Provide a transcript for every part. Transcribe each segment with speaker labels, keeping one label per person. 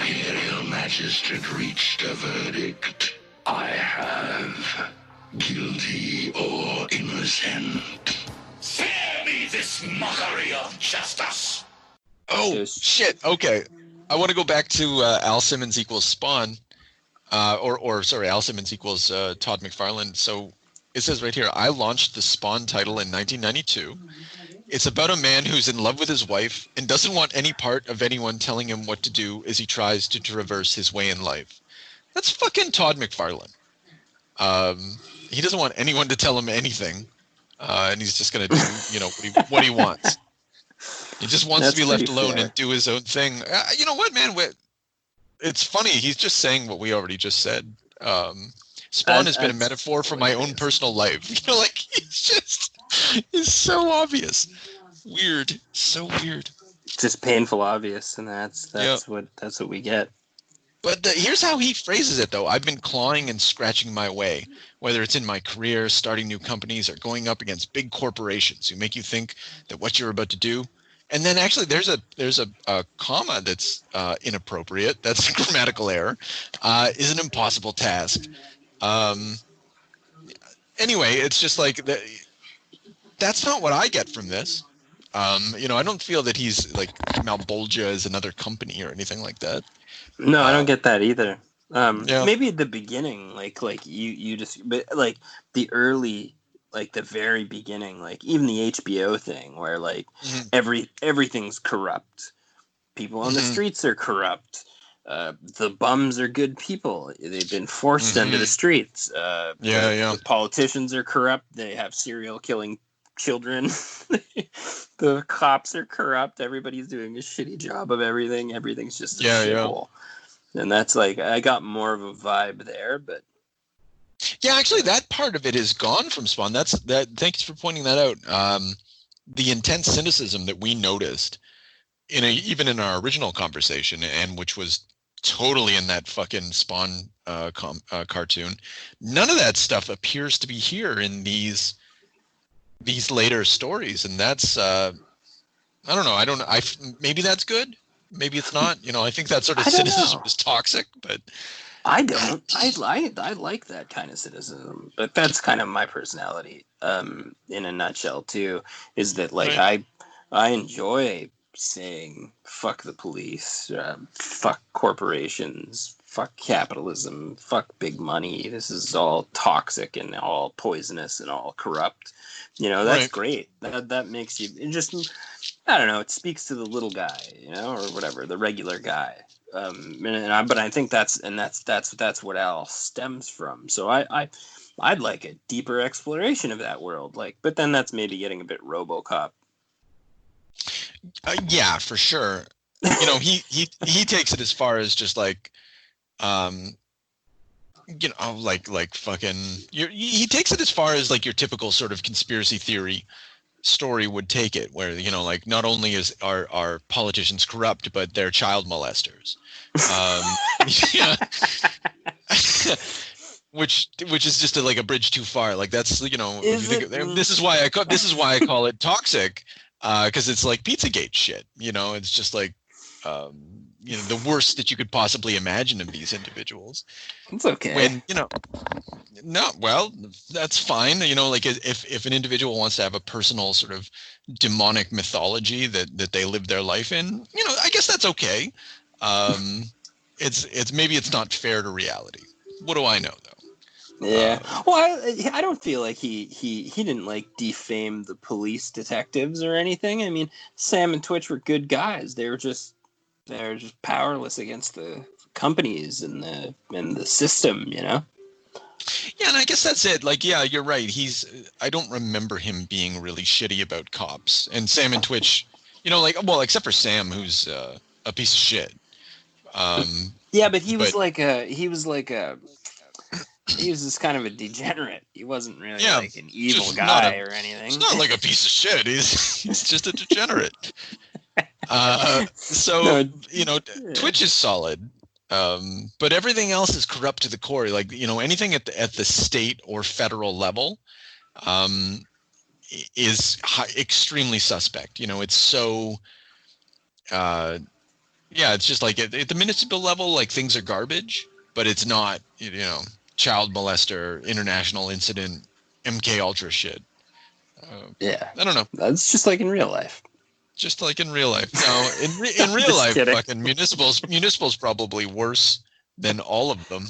Speaker 1: Imperial Magistrate reached a verdict. I have guilty or innocent. Spare me this mockery of justice.
Speaker 2: Oh, shit. Okay. I want to go back to Al Simmons equals Spawn. Al Simmons equals Todd McFarlane. So it says right here, I launched the Spawn title in 1992. It's about a man who's in love with his wife and doesn't want any part of anyone telling him what to do as he tries to traverse his way in life. That's fucking Todd McFarlane. He doesn't want anyone to tell him anything, and he's just going to do, what he wants. He just wants to be left alone and do his own thing. You know what, man? It's funny. He's just saying what we already just said. Spawn has been a metaphor for my own personal life. It's so obvious. Weird. So weird.
Speaker 3: Just painful obvious, and that's what we get.
Speaker 2: But here's how he phrases it, though. I've been clawing and scratching my way, whether it's in my career, starting new companies, or going up against big corporations who make you think that what you're about to do. And then actually there's a comma that's inappropriate. That's a grammatical error. Is an impossible task. Anyway, it's just like that's not what I get from this. I don't feel that he's like Malbolgia is another company or anything like that.
Speaker 3: No, I don't get that either. Maybe at the beginning, like you just, but like the early, like the very beginning, like even the HBO thing where like everything's corrupt. People on the streets are corrupt. The bums are good people. They've been forced into the streets. The politicians are corrupt. They have serial killing children. The cops are corrupt. Everybody's doing a shitty job of everything. Everything's just a shithole. And that's like, I got more of a vibe there, but
Speaker 2: yeah, actually that part of it is gone from Spawn. Thanks for pointing that out. The intense cynicism that we noticed even in our original conversation, and which was totally in that fucking Spawn cartoon, none of that stuff appears to be here in these later stories, and that's I don't know. Maybe that's good. Maybe it's not. I think that sort of cynicism is toxic, but
Speaker 3: I don't. I like that kind of cynicism, but that's kind of my personality. In a nutshell, too, is that like I enjoy saying fuck the police, fuck corporations, fuck capitalism, fuck big money. This is all toxic and all poisonous and all corrupt. That's great. That makes you just. I don't know. It speaks to the little guy, or whatever, the regular guy. But I think that's what Al stems from. So I'd like a deeper exploration of that world. But then that's maybe getting a bit RoboCop.
Speaker 2: Yeah, for sure. He takes it as far as just like, fucking. He takes it as far as like your typical sort of conspiracy theory story would take it, where not only are politicians corrupt, but they're child molesters, which is just a bridge too far. Like that's this is why I call it toxic, because it's like Pizzagate shit. It's just like the worst that you could possibly imagine of these individuals.
Speaker 3: It's okay.
Speaker 2: When that's fine. If an individual wants to have a personal sort of demonic mythology that they live their life in, I guess that's okay. It's maybe it's not fair to reality. What do I know, though?
Speaker 3: Yeah. Well, I don't feel like he didn't defame the police detectives or anything. I mean, Sam and Twitch were good guys. They're just powerless against the companies and the system, Yeah,
Speaker 2: and I guess that's it. You're right. I don't remember him being really shitty about cops. And Sam and Twitch, except for Sam, who's a piece of shit.
Speaker 3: Yeah, but he was just kind of a degenerate. He wasn't really an evil guy or anything.
Speaker 2: He's not like a piece of shit. He's just a degenerate. Twitch is solid, but everything else is corrupt to the core. Anything at the state or federal level is extremely suspect. It's so Yeah, it's just like at the municipal level, like things are garbage, but it's not, child molester, international incident, MK Ultra shit.
Speaker 3: Yeah,
Speaker 2: I don't know.
Speaker 3: that's just like in real life.
Speaker 2: Just like in real life. No, in real
Speaker 3: Just
Speaker 2: life,
Speaker 3: kidding.
Speaker 2: fucking municipal's probably worse than all of them.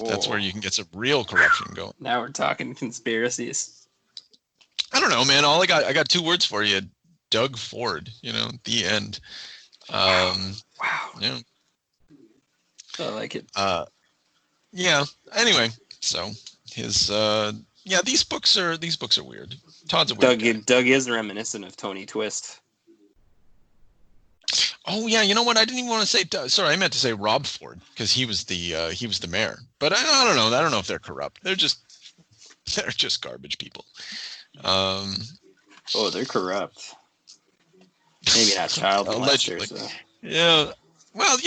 Speaker 2: That's where you can get some real corruption going.
Speaker 3: Now we're talking conspiracies.
Speaker 2: I don't know, man. I got 2 words for you. Doug Ford. The end.
Speaker 3: Wow.
Speaker 2: Yeah.
Speaker 3: I like it.
Speaker 2: Yeah. Anyway, so his these books are weird. Todd's a weird guy.
Speaker 3: Doug is reminiscent of Tony Twist.
Speaker 2: Oh yeah, you know what? I didn't even want to say. Sorry, I meant to say Rob Ford because he was the mayor. But I don't know. I don't know if they're corrupt. They're just garbage people.
Speaker 3: Oh, they're corrupt. Maybe not child molesters. Though.
Speaker 2: Yeah. Well,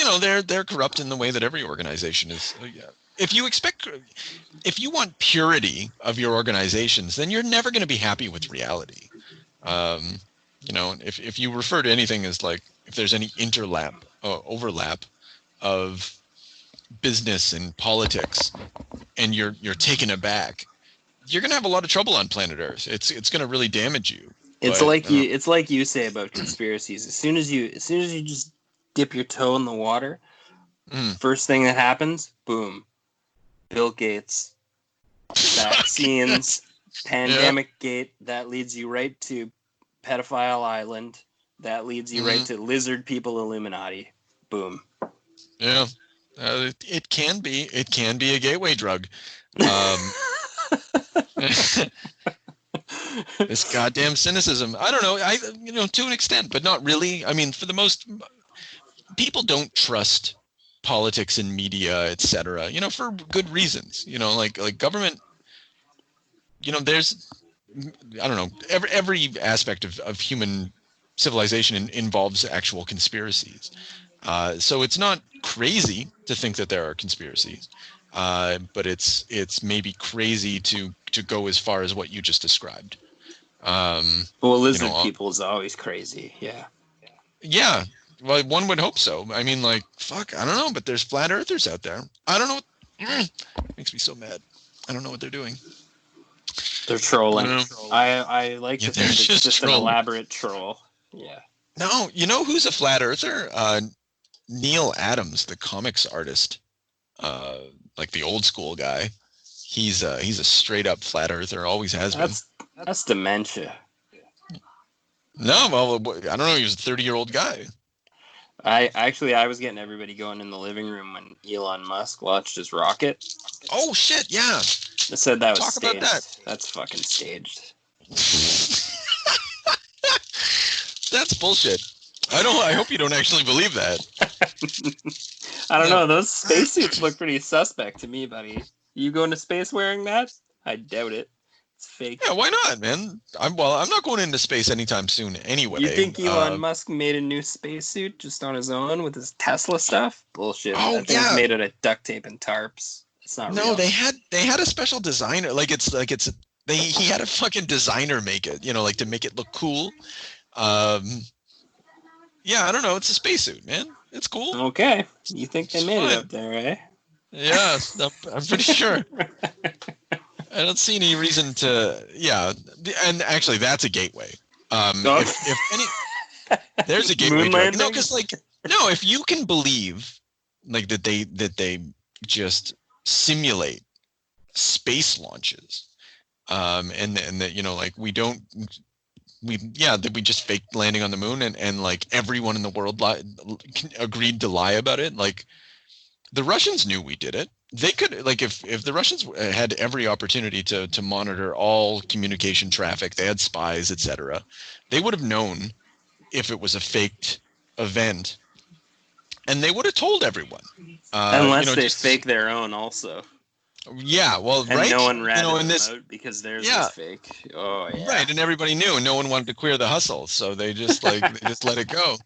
Speaker 2: they're corrupt in the way that every organization is. Yeah. If you want purity of your organizations, then you're never going to be happy with reality. If you refer to anything as like, if there's any overlap of business and politics, and you're taken aback, you're going to have a lot of trouble on planet Earth. It's going to really damage you.
Speaker 3: It's like you say about conspiracies. As soon as you just dip your toe in the water, first thing that happens, boom, Bill Gates, vaccines, pandemic gate, that leads you right to Pedophile Island, that leads you right to Lizard People Illuminati. Boom.
Speaker 2: Yeah. It can be a gateway drug. This goddamn cynicism. I don't know. To an extent, but not really. I mean, for the most, people don't trust politics and media, etc. For good reasons. Like government. There's, I don't know. Every aspect of human civilization involves actual conspiracies. So it's not crazy to think that there are conspiracies, but it's maybe crazy to go as far as what you just described.
Speaker 3: Lizard people is always crazy. Yeah.
Speaker 2: Yeah. Well, one would hope so. I mean, like, fuck, I don't know, but there's flat earthers out there. I don't know. Makes me so mad. I don't know what they're doing.
Speaker 3: They're trolling. I like to think it's just an elaborate troll. Yeah.
Speaker 2: No, who's a flat earther? Neil Adams, the comics artist, like the old school guy. He's a straight up flat earther. Always has been.
Speaker 3: That's dementia.
Speaker 2: No, well, I don't know. He was a 30-year-old guy.
Speaker 3: I was getting everybody going in the living room when Elon Musk launched his rocket.
Speaker 2: Oh shit! Yeah.
Speaker 3: I said that was staged.
Speaker 2: About that.
Speaker 3: That's fucking staged.
Speaker 2: That's bullshit. I hope you don't actually believe that.
Speaker 3: I don't know. Those spacesuits look pretty suspect to me, buddy. You going to space wearing that? I doubt it. It's fake.
Speaker 2: Yeah, why not, man? I'm not going into space anytime soon anyway.
Speaker 3: You think Elon Musk made a new spacesuit just on his own with his Tesla stuff? Bullshit.
Speaker 2: Oh,
Speaker 3: that thing's made out of duct tape and tarps. It's not real.
Speaker 2: No, they had a special designer. He had a fucking designer make it, like to make it look cool. Yeah, I don't know. It's a spacesuit, man. It's cool.
Speaker 3: Okay. You think they made it up there, eh?
Speaker 2: Yeah, I'm pretty sure. I don't see any reason to. Yeah, and actually, that's a gateway. If any, there's a gateway. No, because if you can believe like that they just simulate space launches, and that that we just faked landing on the moon and like everyone in the world agreed to lie about it. Like the Russians knew we did it. They could, like, if the Russians had every opportunity to monitor all communication traffic, they had spies, etc. They would have known if it was a faked event, and they would have told everyone.
Speaker 3: Unless they fake their own also.
Speaker 2: Yeah, well,
Speaker 3: and
Speaker 2: right.
Speaker 3: No one ratted them out because theirs was fake. Oh, yeah.
Speaker 2: Right, and everybody knew, and no one wanted to queer the hustle, so they just they just let it go.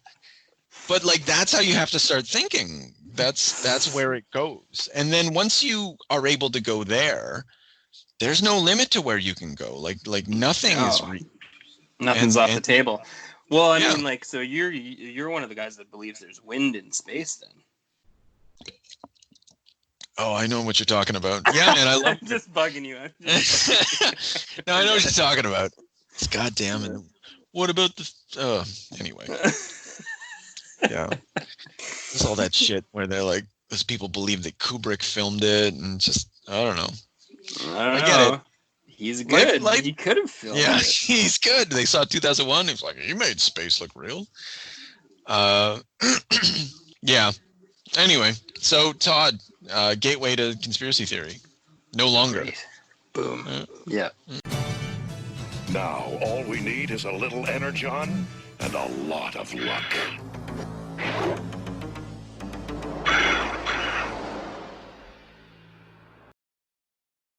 Speaker 2: But like that's how you have to start thinking. That's where it goes. And then once you are able to go there, there's no limit to where you can go. Like nothing is
Speaker 3: nothing's off the table. Well, I
Speaker 2: Yeah.
Speaker 3: mean, like, so you're one of the guys that believes there's wind in space, then.
Speaker 2: Oh, I know what you're talking about. Yeah, man, I love.
Speaker 3: I'm just bugging you.
Speaker 2: No, I know what you're talking about. It's goddamn. And what about the? Anyway, yeah. There's all that shit where they're like, those people believe that Kubrick filmed it, and just I don't know. I get it.
Speaker 3: He's good.
Speaker 2: Like,
Speaker 3: he could have filmed
Speaker 2: yeah,
Speaker 3: it.
Speaker 2: he's good. They saw 2001. He was like, he made space look real. Yeah. Anyway, so Todd, gateway to conspiracy theory, no longer.
Speaker 3: Great. Boom. Yeah.
Speaker 1: Now, all we need is a little energon and a lot of luck.